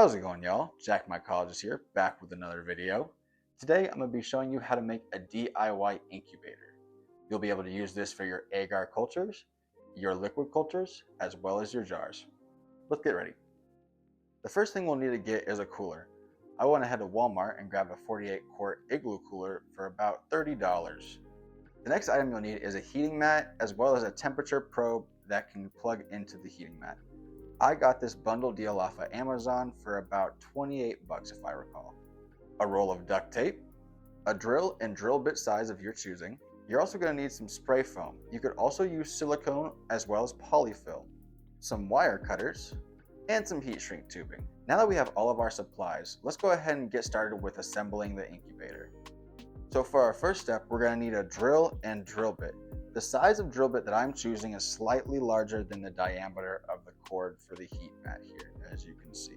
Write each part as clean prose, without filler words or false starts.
How's it going, y'all? Jack Mycologist here, back with another video. Today I'm going to be showing you how to make a DIY incubator. You'll be able to use this for your agar cultures, your liquid cultures, as well as your jars. Let's get ready. The first thing we'll need to get is a cooler. I went ahead to Walmart and grabbed a 48-quart Igloo Cooler for about $30. The next item you'll need is a heating mat, as well as a temperature probe that can plug into the heating mat. I got this bundle deal off of Amazon for about 28 bucks if I recall. A roll of duct tape, a drill and drill bit size of your choosing. You're also going to need some spray foam. You could also use silicone as well as polyfill, some wire cutters, and some heat shrink tubing. Now that we have all of our supplies, let's go ahead and get started with assembling the incubator. So for our first step, we're going to need a drill and drill bit. The size of drill bit that I'm choosing is slightly larger than the diameter of the cord for the heat mat here, as you can see.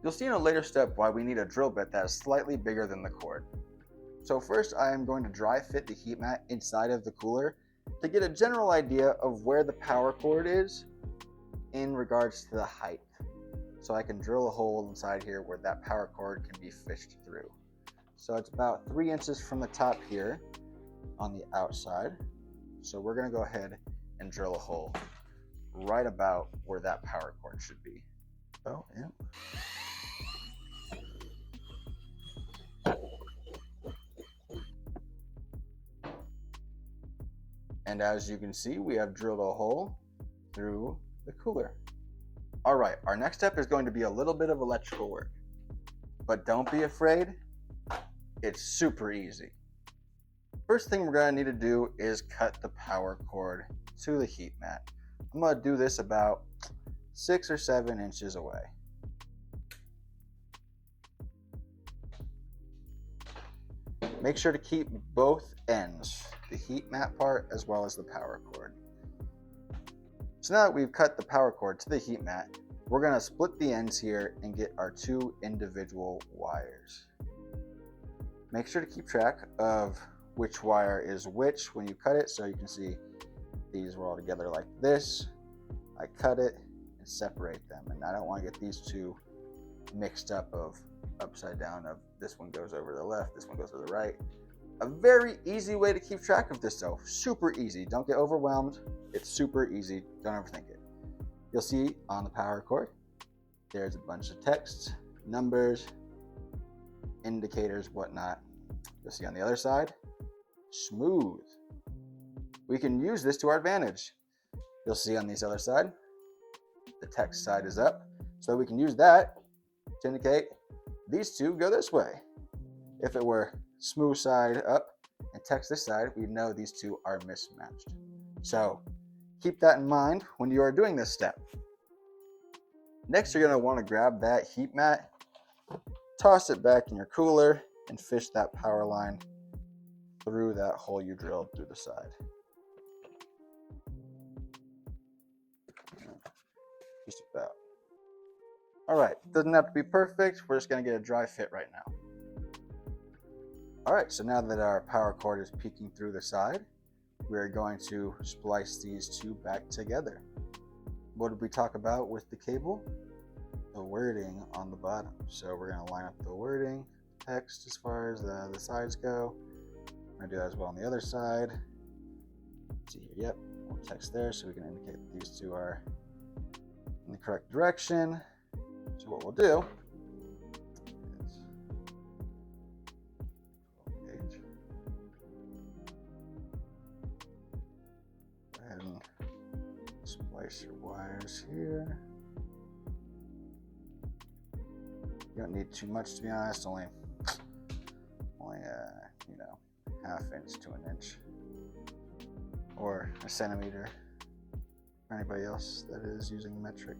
You'll see in a later step why we need a drill bit that is slightly bigger than the cord. So first I am going to dry fit the heat mat inside of the cooler to get a general idea of where the power cord is in regards to the height. So I can drill a hole inside here where that power cord can be fished through. So it's about 3 inches from the top here on the outside. So we're going to go ahead and drill a hole right about where that power cord should be. Oh, yeah. And as you can see, we have drilled a hole through the cooler. All right, our next step is going to be a little bit of electrical work, but don't be afraid. It's super easy. First thing we're going to need to do is cut the power cord to the heat mat. I'm going to do this about 6 or 7 inches away. Make sure to keep both ends, the heat mat part as well as the power cord. So now that we've cut the power cord to the heat mat, we're going to split the ends here and get our 2 individual wires. Make sure to keep track of which wire is which when you cut it, so you can see these were all together like this. I cut it and separate them, and I don't want to get these two mixed up of upside down of this one goes over to the left, this one goes to the right. A very easy way to keep track of this though, super easy. Don't get overwhelmed, it's super easy, don't overthink it. You'll see on the power cord, there's a bunch of text, numbers, indicators, whatnot. You'll see on the other side, smooth. We can use this to our advantage. You'll see on this other side, the text side is up, so we can use that to indicate these two go this way. If it were smooth side up and text this side, we know these two are mismatched. So keep that in mind when you are doing this step. Next, you're going to want to grab that heat mat, toss it back in your cooler, and fish that power line through that hole you drilled through the side. Just about. All right, doesn't have to be perfect. We're just gonna get a dry fit right now. All right, so now that our power cord is peeking through the side, we're going to splice these two back together. What did we talk about with the cable? The wording on the bottom. So we're gonna line up the wording, text as far as the sides go. I'm gonna do that as well on the other side. Let's see here, yep, we'll text there so we can indicate that these two are in the correct direction. So what we'll do is 12 gauge. Go ahead and splice your wires here. You don't need too much, to be honest, only ½ inch to an inch or a centimeter for anybody else that is using metric.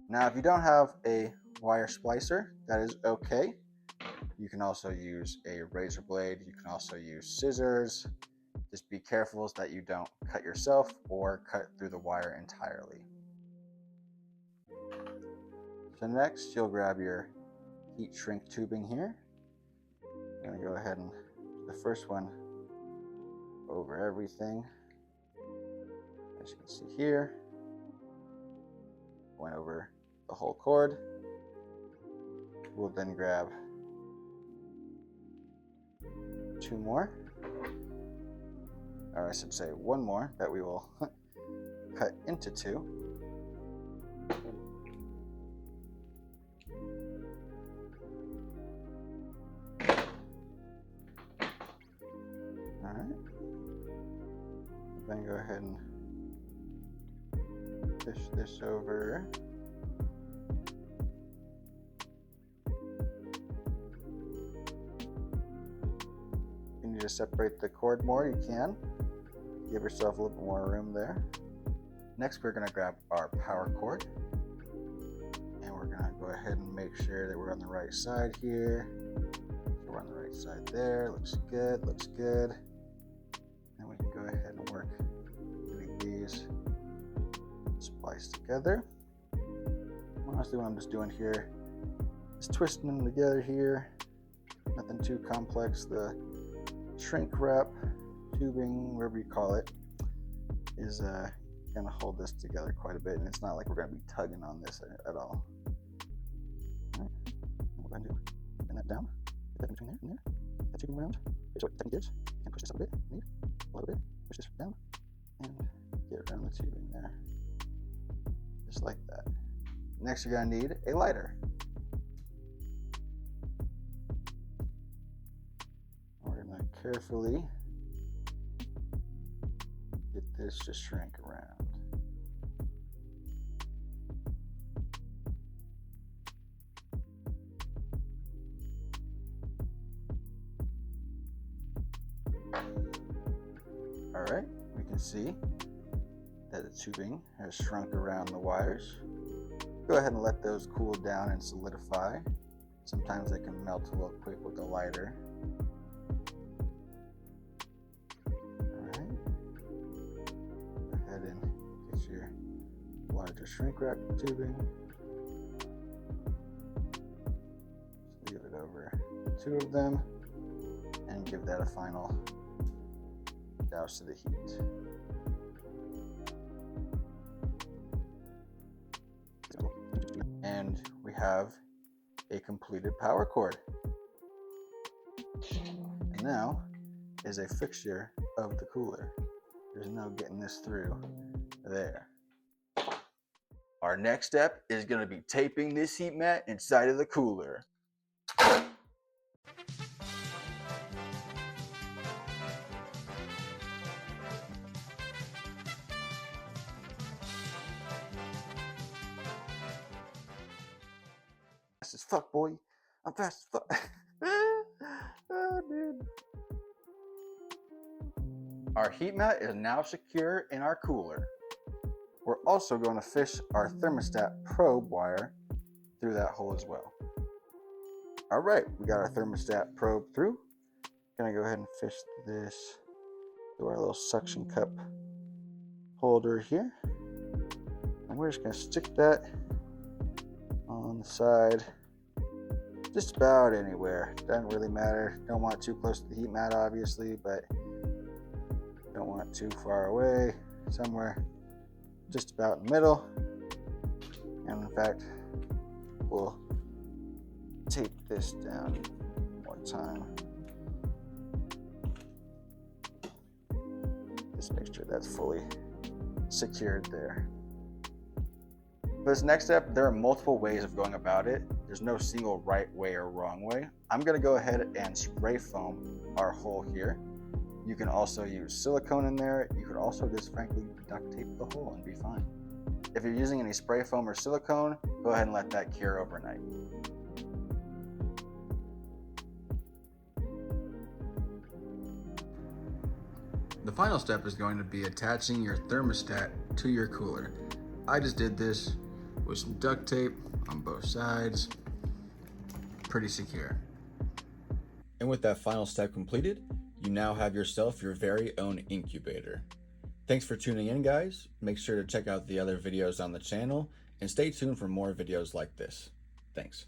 Now, if you don't have a wire splicer, that is okay. You can also use a razor blade. You can also use scissors. Just be careful that you don't cut yourself or cut through the wire entirely. So next, you'll grab your heat shrink tubing here. I'm going to go ahead and the first one over everything. As you can see here, went over the whole cord. We'll then grab 2 more, or I should say 1 more that we will cut into 2. Alright, then go ahead and fish this over. If you need to separate the cord more, you can. Give yourself a little bit more room there. Next, we're going to grab our power cord. And we're going to go ahead and make sure that we're on the right side here. So we're on the right side there. Looks good, looks good. And we can go ahead and work getting these spliced together. Honestly, what I'm just doing here is twisting them together here. Nothing too complex. The shrink wrap tubing, whatever you call it, is going to hold this together quite a bit, and it's not like we're going to be tugging on this at all. All right, what we're going to do, bend that down, get that in between there and there, that tubing around. Okay, so what the technique is, you can push this up a bit, a little bit, push this down, and get around the tubing there, just like that. Next, you're going to need a lighter. We're going to carefully get this to shrink around. Alright, we can see that the tubing has shrunk around the wires. Go ahead and let those cool down and solidify. Sometimes they can melt a little quick with the lighter. Alright, go ahead and get your larger shrink wrap tubing. Just leave it over the 2 of them and give that a final douse to the heat. And we have a completed power cord. And now is a fixture of the cooler. There's no getting this through there. Our next step is going to be taping this heat mat inside of the cooler. Fast as fuck, boy. I'm fast as fuck. Oh, dude. Our heat mat is now secure in our cooler. We're also going to fish our thermostat probe wire through that hole as well. All right, we got our thermostat probe through. Gonna go ahead and fish this through our little suction cup holder here. And we're just gonna stick that on the side, just about anywhere. Doesn't really matter. Don't want it too close to the heat mat, obviously, but don't want it too far away. Somewhere just about in the middle. And in fact, we'll tape this down one more time. Just make sure that's fully secured there. For this next step, there are multiple ways of going about it. There's no single right way or wrong way. I'm going to go ahead and spray foam our hole here. You can also use silicone in there. You could also just frankly duct tape the hole and be fine. If you're using any spray foam or silicone, go ahead and let that cure overnight. The final step is going to be attaching your thermostat to your cooler. I just did this with some duct tape on both sides. Pretty secure. And with that final step completed, you now have yourself your very own incubator. Thanks for tuning in, guys. Make sure to check out the other videos on the channel and stay tuned for more videos like this. Thanks.